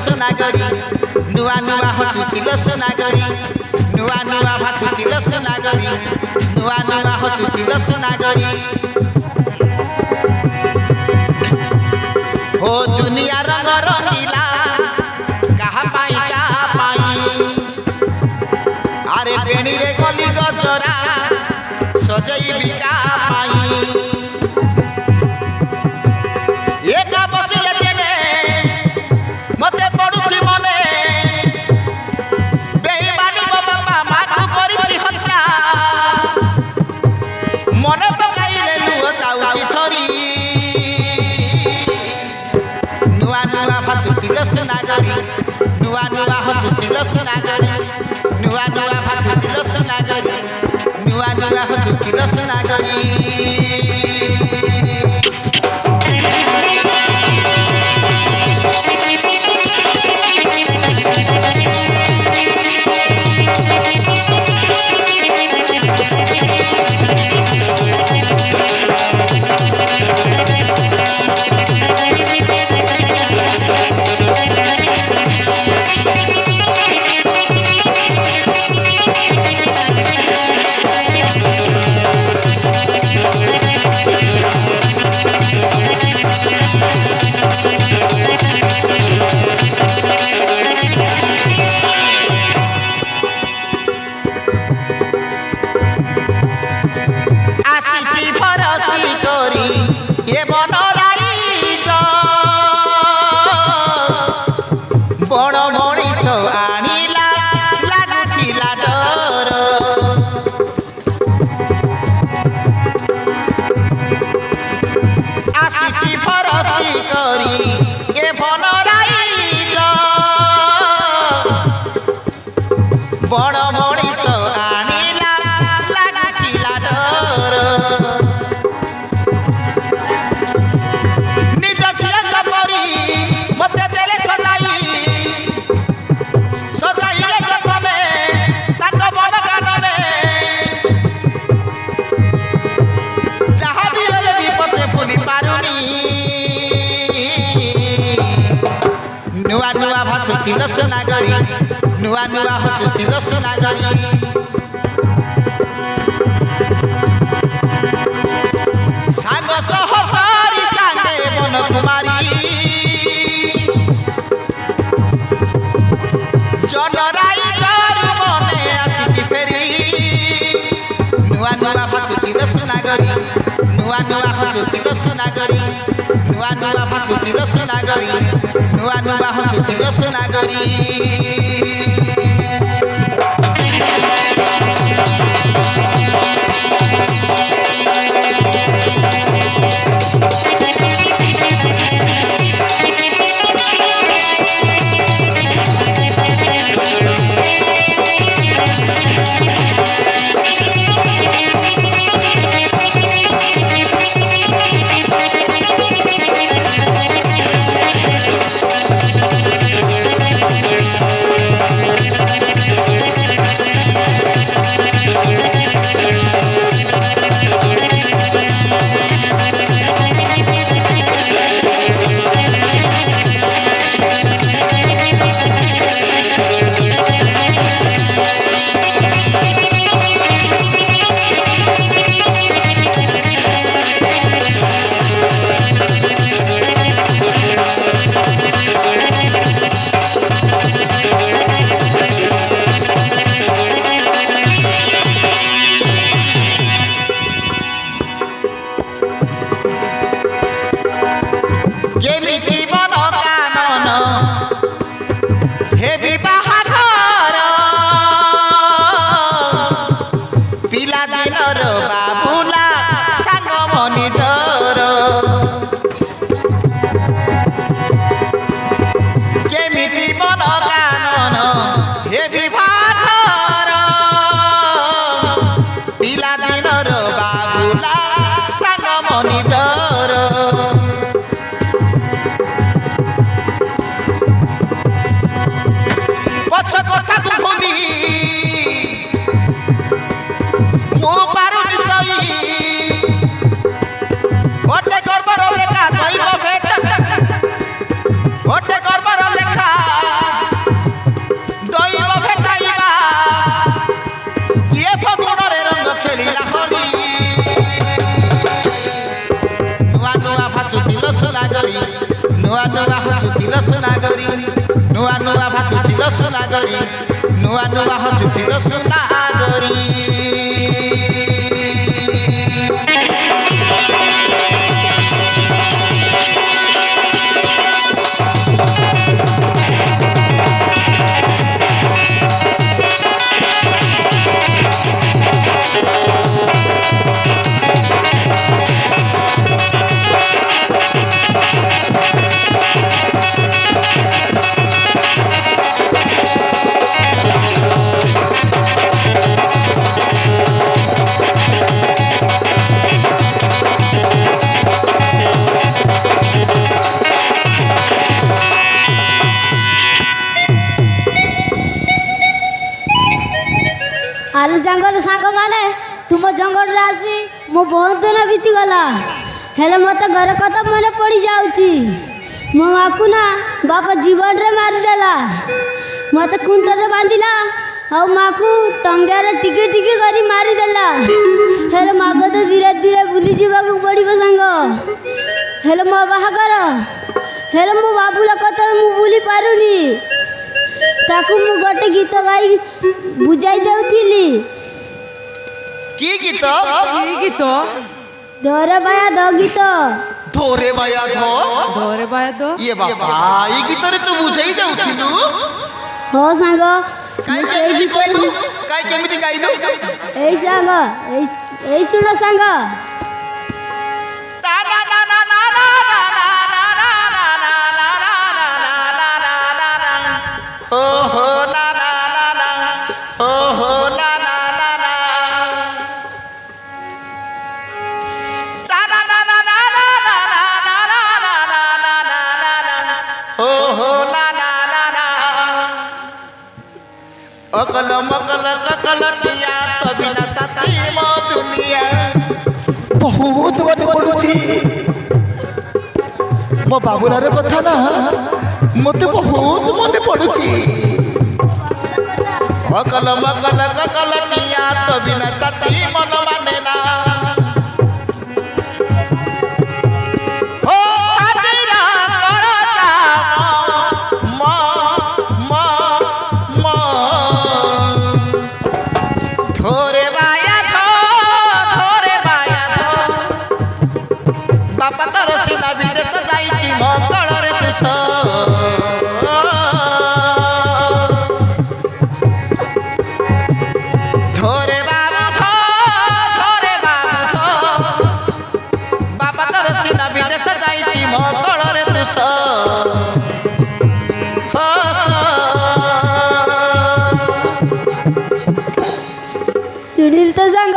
सोनागरी नुआ नुआ हसुचिल सोनागरी नुआ नुआ भासुचिल सोनागरी नुआ नुआ हसुचिल सोनागरी हो दुनिया रंग रंगीला कहा पाई अरे बेणी रे गली गजरा सजई बिका पाई एका बसिले तेने मते पडुछि मने बेईमानी बाबा माकु करिछि हत्या मने पकाइले लुह जाउछि छरी नुआ नुआ भासुचिल सोनागरी नुआ नुआ हसुचिल सोनागरी नुआ नुआ भासुचिल सोनागरी नुआ नुआ हसुचिल सोनागरी बड़ मनीष आनिला लागुथिला डर आसीछि फरसी करी ए बनराइज बड़ मनीष आनिला लागुथिला डर निज झियक परी मते देले सजाई सजाइले जतने ताक बन गानने जहाँ भी होले विपदे भूली पारुनी नुआ नुआ भासुचिल सोनागरी नुआ नुआ हसुचिल सोनागरी सांग सहचारी सांगे बन कुमारी जनराई दारू बने आसिकी फेरी नुआ नुआ भासुचिल सोनागरी नुआ नुआ हसुचिल सोनागरी नुआ नुआ भासुचिल सोनागरी नुआ नुआ हसुचिल सोनागरी ସୁନାଗରୀ ନୂଆ ନୂଆ ହସୁଥିଲ ସୁନାଗରୀ। आलू जंगल सांग माने तुम जंगल आसी मो बहुत दिन बीतीगला हेले मत घर कथा मन पड़ जाऊँगी मो माँ को ना बाप जीवन रे मारिदेला मत खुंटर बांधिला और माँ को टंगार टिके टिके करी मारिदेला हेले माँ को तो धीरे धीरे भूली जावाक पड़ो सांग हेले मो बाहागर हेले मो बाबूला कथा मु भूली पारुनी ताकू मु गोटे गीत गाई बुझाई देउथिली। की गीत? की गीत? धोरे बाया दो गीत। धोरे बाया धो? धोरे बाया दो? ये बाबा ये गीत रे तू बुझाई देउथिलु? हो सांग काई केमिति कहलु? काई केमिति गाइलु? एई सांग एई सुनो सांग अकल मकल ककलटिया तभी न साथी मो दुनिया बहुत मन पड़ुची मो बाबुलार कथा ना मते बहुत मन पड़ुची अकल मकल ककलटिया तभी न साथी मन माने ना बापा तर सीना विदेश जाइछि मो कलर देश धोरे बाबू धो धोरे बाबू धो बापा तर सीना विदेश जाइछि मो कलर देश सुनील तो सांग